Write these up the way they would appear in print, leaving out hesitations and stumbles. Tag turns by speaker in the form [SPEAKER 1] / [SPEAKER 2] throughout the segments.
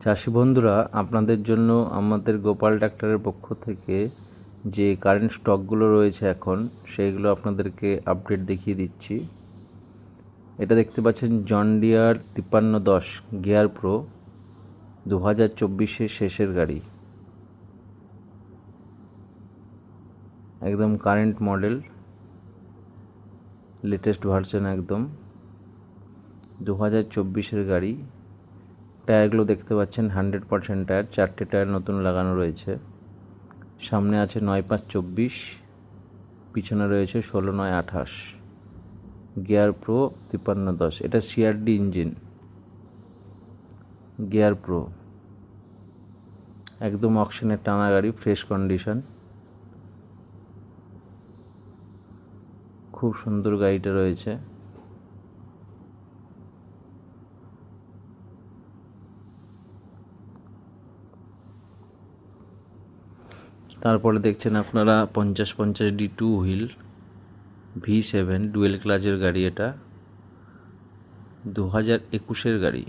[SPEAKER 1] চাষি বন্ধুরা, আপনাদের জন্য আমাদের গোপাল ট্রাক্টরের পক্ষ থেকে যে কারেন্ট স্টকগুলো রয়েছে এখন সেইগুলো আপনাদেরকে আপডেট দেখিয়ে দিচ্ছি। এটা দেখতে পাচ্ছেন জন ডিয়ার 5310 গিয়ার প্রো 2024-এর শেষের গাড়ি, একদম কারেন্ট মডেল, লেটেস্ট ভার্সন, একদম 2024-এর গাড়ি। টায়ারগুলো দেখতে পাচ্ছেন 100% টায়ার, 4টে টায়ার নতুন লাগানো রয়েছে। সামনে আছে 9/5/24, পিছনে রয়েছে 16/9/28। গিয়ার প্রো 5310, এটা সিআরডি ইঞ্জিন। গিয়ার প্রো একদম অকশনের টানা গাড়ি, ফ্রেশ কন্ডিশন, খুব সুন্দর গাড়িটা রয়েছে। তারপরে দেখছেন আপনারা 50/50 টু হুইল V7 ডুয়েল ক্লাচের গাড়ি। এটা 2021-এর গাড়ি।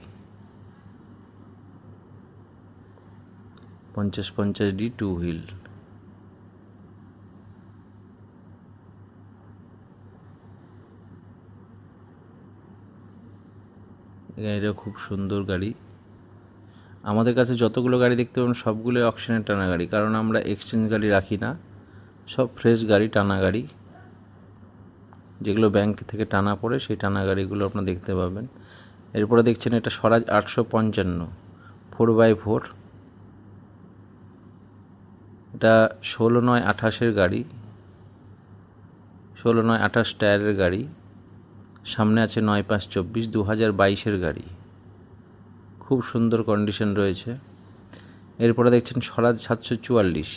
[SPEAKER 1] 50/50 টু হুইল, গাড়িটা খুব সুন্দর গাড়ি। আমাদের কাছে যতগুলো গাড়ি দেখতে পাবেন সবগুলো অকশনের টানা গাড়ি, কারণ আমরা এক্সচেঞ্জ গাড়ি রাখি না, সব ফ্রেশ গাড়ি, টানা গাড়ি, যেগুলো ব্যাংক থেকে টানা পড়ে সেই টানা গাড়িগুলো আপনারা দেখতে পাবেন। এরপরে দেখছেন এটা স্বরাজ 855 4x4, এটা 16/9/28-এর গাড়ি, 16/9/28 টায়ারের গাড়ি। সামনে আছে 9/5/24, 2022-এর গাড়ি, খুব সুন্দর কন্ডিশন রয়েছে। এরপরে দেখছেন স্বরাজ 744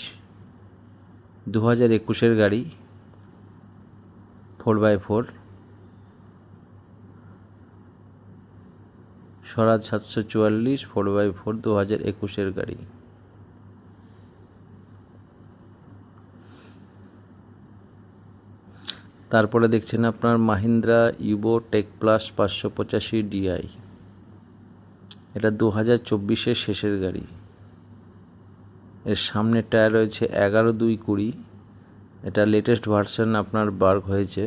[SPEAKER 1] 2021-এর গাড়ি, 4x4, স্বরাজ 744 4x4 2021-এর গাড়ি। তারপরে দেখছেন আপনার Mahindra Evo tech plus 585 DI, এটা 2024-এর শেষের গাড়ি। এর সামনের টায়ার রয়েছে 11/2/20, এটা লেটেস্ট ভার্সন আপনার বার হয়েছে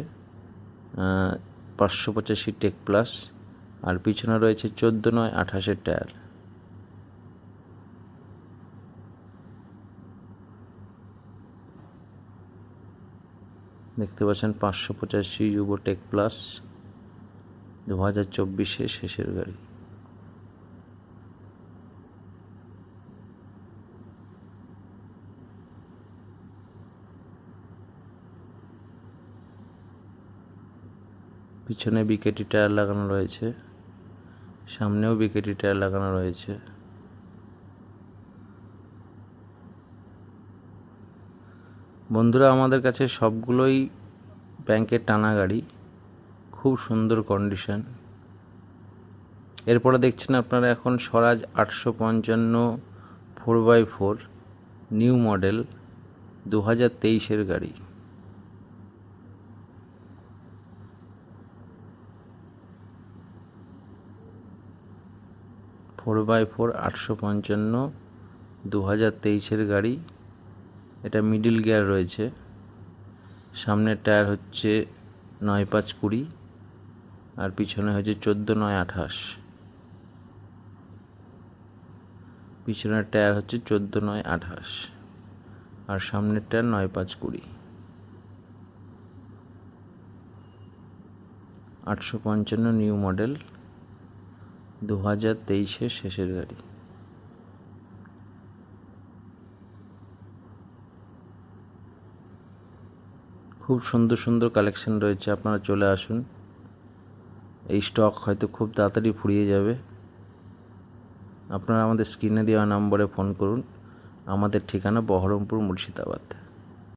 [SPEAKER 1] 585 টেক প্লাস। আর পিছনে রয়েছে 14/9/28-এর টায়ার। দেখতে পাচ্ছেন 585 ইউবো টেক প্লাস 2024-এর শেষের গাড়ি। পিছনে বিকেটি টায়ার লাগানো রয়েছে, সামনেও বিকেটি টায়ার লাগানো রয়েছে। বন্ধুরা, আমাদের কাছে সবগুলোই ব্যাংকের টানা গাড়ি, খুব সুন্দর কন্ডিশন। এরপরে দেখছেন আপনারা এখন স্বরাজ 855 4x4 নিউ মডেল 2023-এর গাড়ি। ফোর বাই ফোর 855 2023-এর গাড়ি। এটা মিডিল গিয়ার রয়েছে। সামনের টায়ার হচ্ছে 9/5/20 আর পিছনে হচ্ছে 14/9/28। পিছনের টায়ার হচ্ছে 14/9/28 আর সামনের টায়ার 9/5/20। 855 নিউ মডেল 2023-এর শেষের গাড়ি। খুব সুন্দর সুন্দর কালেকশন রয়েছে, আপনারা চলে আসুন। এই স্টক হয়তো খুব তাড়াতাড়ি ফুরিয়ে যাবে। আপনারা আমাদের স্ক্রিনে দেওয়া নম্বরে ফোন করুন। আমাদের ঠিকানা বহরমপুর, মুর্শিদাবাদ।